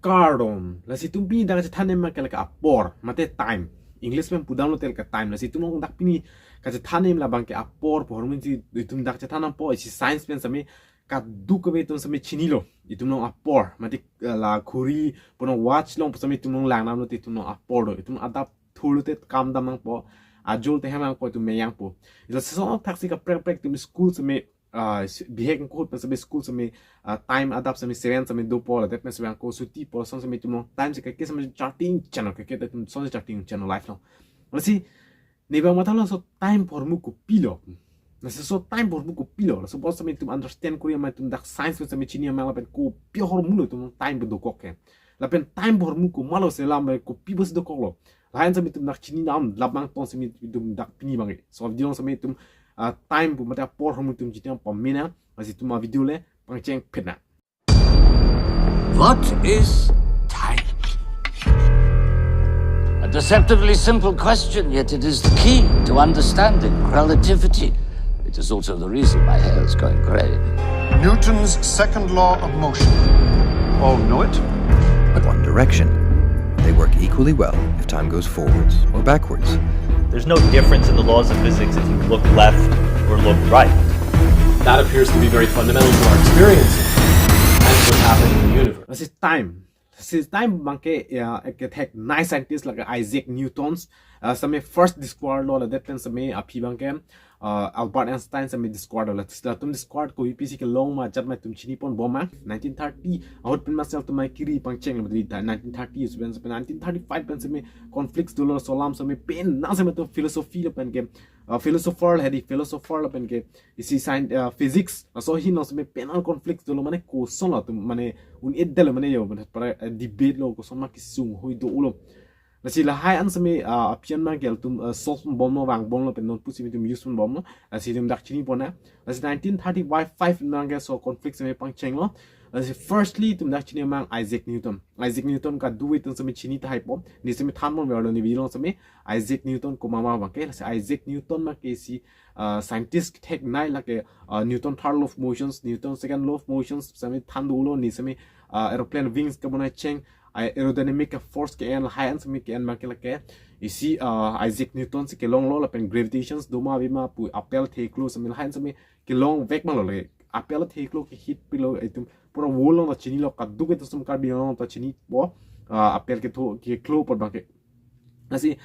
cardon la si tumpi da ka thane ma ka la apor mate time English men pudam lo tel ka time la si tumong dak pini ka thane la bang ke apor por min ti tum dak thana po si science pen sami ka du ko be tum sami chinilo itum long apor mate la khuri pono watch long sami tum long lang nam lo ti tum long apor do itum adap thulu te kam dam nang po ajul te hamang po tum meyang po ila so taxi ka prek tum school sami bihek ko pa sa school sa may time adapt sa may 7 sa may 2 po la dep sa may ko suti po sa may tumong time sa kake sa may charting channel kake ta tum sa charting channel live no kasi neba mata lo so time por mu ko pilo na so time por mu ko pilo so po sa may tum understand korea may tum dak science sa may chinia may lapen ko pio hor mu tum time do ko ke lapen time por mu ko malo selam may ko pibos do ko lo lain sa may tum dak chini nam labang ton sa may tum dak pini bangi so dilong sa may tum time bu mata por hom tum jitiam pamina asi tuma video le pangcheng phena What is time? A deceptively simple question, yet it is the key to understanding relativity. It is also the reason my hair is going grey. Newton's second law of motion. All know it? One direction. They work equally well if time goes forwards or backwards. There's no difference in the laws of physics if you look left or look right. That appears to be very fundamental to our experiences and what's happening in the universe. this is time bangke ek nice scientist like Isaac Newton's some first discover law that then some aphi bangke Albert Einstein some discover la tum discover ko UPC ke long ma chat ma tum chini pon bomma 1930 out pin myself to my kiri pangcheng la 1930 is when 1935 pen some conflicts dollar solam some pen na some to philosophy la pen ke philosopher hedi philosopher la pen ke isi science physics so he no some penal conflicts dollar mane ko son la tum mane un eddel mane yo para debate lo ko son ma kisung hoi do ulo nasi la hai an sami apian ma gel tum soft bomb no wang bomb lo pen non pusi tum useful bomb no nasi tum dak chini pona nasi 1935 nang so conflict sami pang cheng lo nasi firstly tum dak chini mang Isaac Newton ka do it sami chini tai pom ni sami tham mon lo ni bilong sami Isaac Newton ko mama ba ke nasi Isaac Newton ma ke si scientist tek nai la ke Newton third law of motions Newton second law of motions sami tham do lo ni sami aeroplane wings ka bona cheng aerodynamic force ke en high and sami ke en ma ke la ke isi Isaac Newton se ke long lo la pen gravitations do ma bi ma pu apel the close sami high sami ke long vek ma lo le apel the close ke hit pilo etum pura wall lo chini lo ka du ke to sum ka bi lo to chini bo apel ke to ke close por ba ke asi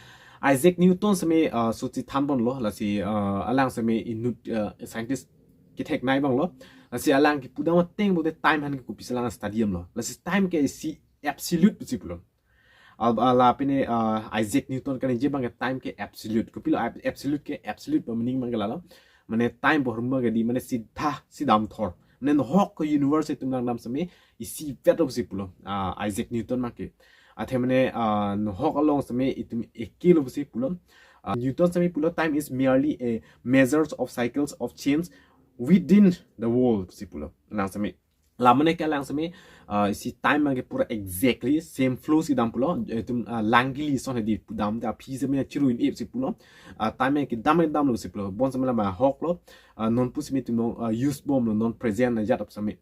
Isaac Newton sami so chi thambon lo la si alang sami in scientist ki tek nai bang lo la si alang ki pudama teng bo de time han ki kupisala stadium lo la si time ke si absolute possible la pine Isaac Newton kan je bang time ke absolute ko pilo absolute ke absolute meaning mangala lo mane time bo rumba ke di mane sidam thor mane hok ko university tum nang nam sami isi veto possible Isaac Newton ma ke athe mane hok along sami itum ekilo possible Newton sami pulo time is merely a measures of cycles of change within the world possible nang sami lamane ka lang sami si time ma ke pura exactly same flow si dam pulo tum langli son di dam da phi se me chiru in ep si pulo time ke dam lo si pulo bon sami la ma hok lo non pus mi tum use bomb lo non present na jat up sami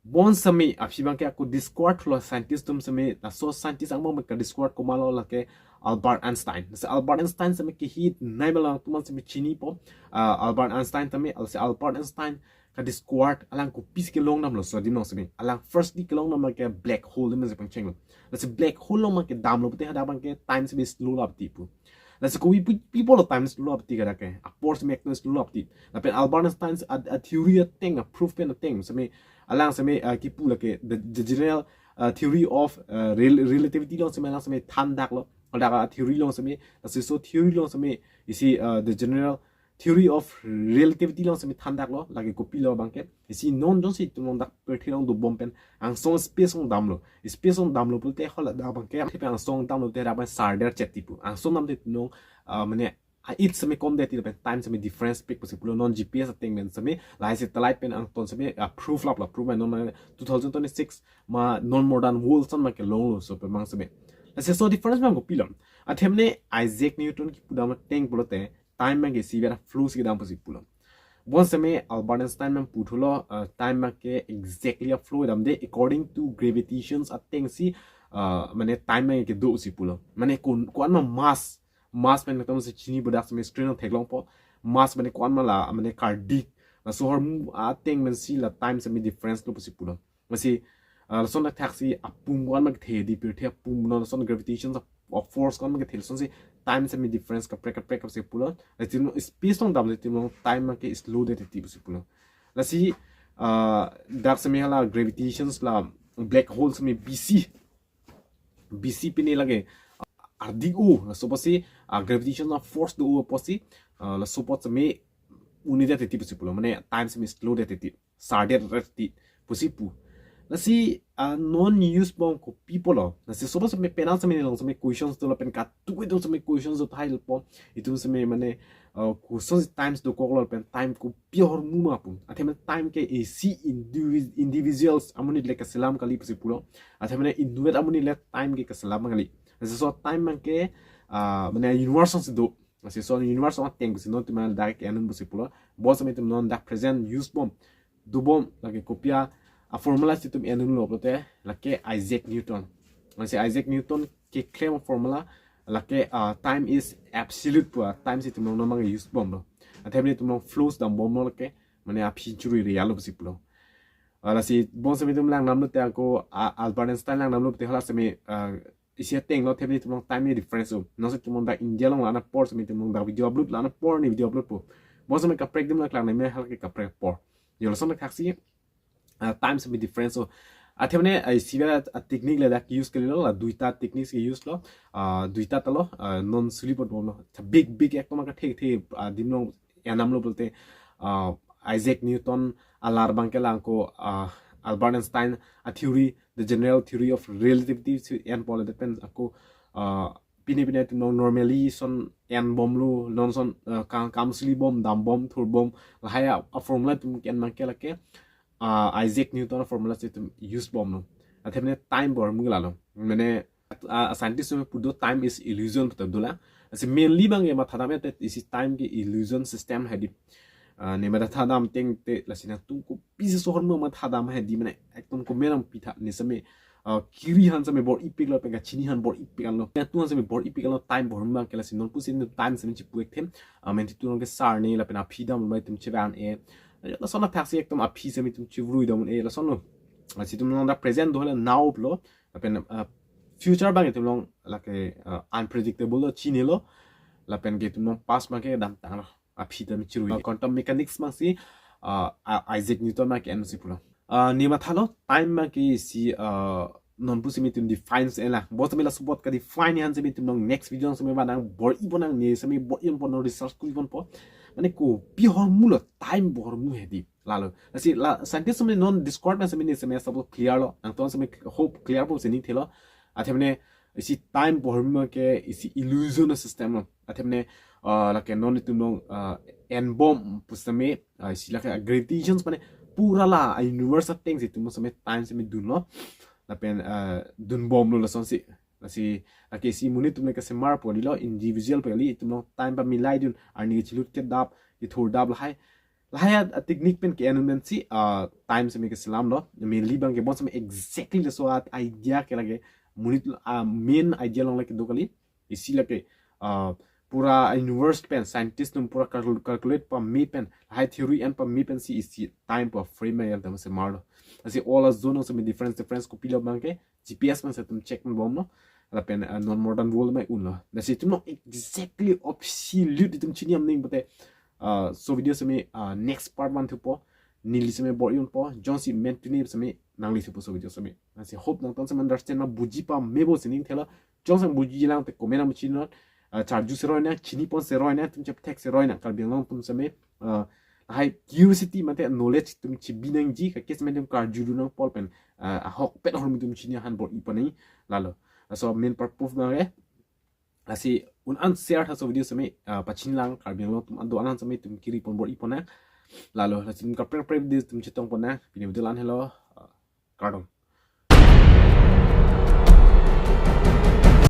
bon sami aphi bang ke ko discord lo scientist tum sami so scientist ang mo ka discord ko malo la ke Albert Einstein se Albert Einstein sami ke hit naibala tum sami chini po Albert Einstein tami se Albert Einstein ka discord alang ko pis ke long nam lo so dim no sami alang first di ke long nam ke black hole dim se pang cheng lo se black hole lo ma ke dam lo te hada bang ke time se slow up ti pu se ko people lo time slow up ti ka ke apor se mek slow up ti na pen Albert Einstein a theory a thing a proof pen a thing sami alang sami ki pu la ke the general theory of relativity lo sami alang sami than dak lo da theory lo sami so theory lo sami isi the general theory of relativity long sami thandak lo lagi copy lo bangke isi non don si tum dak per thilong do bompen ang song space on dam lo space on dam lo pulte hola da bangke pe ang song dam lo te ra ban sarder chetipu ang song nam te no mane it sami kom de ti pen time sami difference pick possible non gps thing men sami lai se talai pen ang ton sami proof lap la proof non 2026 ma non modern world son ma ke long lo so pe mang sami ase so difference mang copy lo athemne Isaac Newton ki pudama teng bolote time mang ke si vera flow si dam possible bon same Albert Einstein man putulo time ma ke exactly a flow dam de according to gravitations a thing si mane time ma ke do si pulo mane kon ma mass man tom se chini bodak same screen on theklong po mass mane kon ma la mane cardiac la so horm a thing man si la time same difference lo si pulo masi son la taxi apum wan ma the di per the pum no son gravitations of force kon ma thel son si time same difference ka prek se pulo la tin space on dam le tin time ma ke slow de ti si pulo la si dark same hala gravitations la black holes me bc pine lage ardigo la so pasi gravitational force do pasi la support me unidad de tipo sipulo mane time same slow de ti sarde ti posipu la si non use bomb ko people lo la si soba me penal same long same questions to la pen ka tu do same questions to high po itu same mane questions times do ko lo pen time ko pure muma pun athe time ke ac individuals amuni like selam kali posipulo athe mane induet amuni le time ke selam kali so time man ke mane universe doasi so universe on thing si non timal direct enon posipulo bo same tum non da present use bomb do bomb like copia a formula si tum enon lo prote like Isaac Newton asi Isaac Newton ke claim formula like time is absolute po time si tum non mang use bomb lo athe tum flows dam bomb lo like mane a pinchuri real posipulo ala si bon same tum lang nam lo te ko Albert Einstein lang nam lo te hala same isi teng lo thebni tumong time difference no se tumong da India long lana por se tumong da video upload lana por ni video upload po bo se me ka prek dim la klang me hal ke ka prek por yo so na taxi time se difference so athebne ai sivela a technique la da use ke lo la duita techniques ke use lo duita ta lo non sleep lo big ek ma ka the dim lo yanam lo bolte Isaac Newton alar bang ke lang ko Albert Einstein a theory the general theory of relativity and pole depends ako pine to normally son and bomb lu non son kamsli bomb dam bomb thur bomb haya a formula tum ken man ke lake Isaac Newton formula se tum use bomb no athemne time bor mugla lo mane a scientist me pudo time is illusion tabdula as mainly bang e ma thadame te is time ke illusion system hadi ne mata thadam teng te lasina tumko pisi so hormo ma thadam ha di mane ekdom ko meram pitha ne same kiri han same bor ipik lo penga chini han bor ipik lo tu han same bor ipik lo time bor ma ke lasin non pusin time same chi puek them men ti tu ke sar ne la pena phidam mai tum cheban e la sona taxi ekdom a phi same tum chivru dam e la sono si tum non da present do la now lo la pena future bang tum long la ke unpredictable lo chini lo la pen ke tum non past ma ke dam tang lo a phidam chiru quantum mechanics ma si Isaac Newton ma ke en si pulo ni ma thalo time ma ki si non pusi mitum defines ela bot mela support ka define han se mitum nong next video se me ba nang bor ibonang ni se me bor in pon research ku ibon po mane ko pi hor mulo time bor mu hedi lalo asi la scientist me non discord ma se me ni se me sabo clear lo ang ton se me hope clear po se ni thelo athemne isi time bor mu ke isi illusion system lo athemne la ke non itum nong en bomb pusame isi la ke gravitations mane pura la universe of things itu musame time se me dun lo la pen dun bomb lo la son si la si la ke si munit tum ne ke se mar po lo individual pe li tum no time pa milai dun arni chilut ke dap ki thor dap la hai a technique pen ke enument si time se me ke salam lo me li bang ke bon se exactly so at idea ke lage munit main idea long la ke dokali isi la ke pura universe pen scientist tum pura calculate pa me pen high theory and pa me pen si isi time pa frame ya dam se marlo asi all as zone se me difference ko pilo banke gps man se tum check man bom no la pen non modern world mai un lo da si tum no exactly absolute tum chini am ning bote so video se me next part man thupo nili se me bor yun po john si mentuni se me nangli thupo so video se me asi hope nang ton se understand ma buji pa mebo sining thela john se buji lang te comment am chin charju se roina chini pon se roina tum chep tek se roina kal biang long tum se me hai curiosity mate knowledge tum chi binang ji ka kes me tum karju du no pol pen ahok pet hor tum chini han bor ipani lalo so main purpose ma re asi un an share ha so video se me pachin lang kal biang long tum ando anan se me tum kiri pon bor ipona lalo tum ka pre dis tum chetong pona pini video lan hello kardom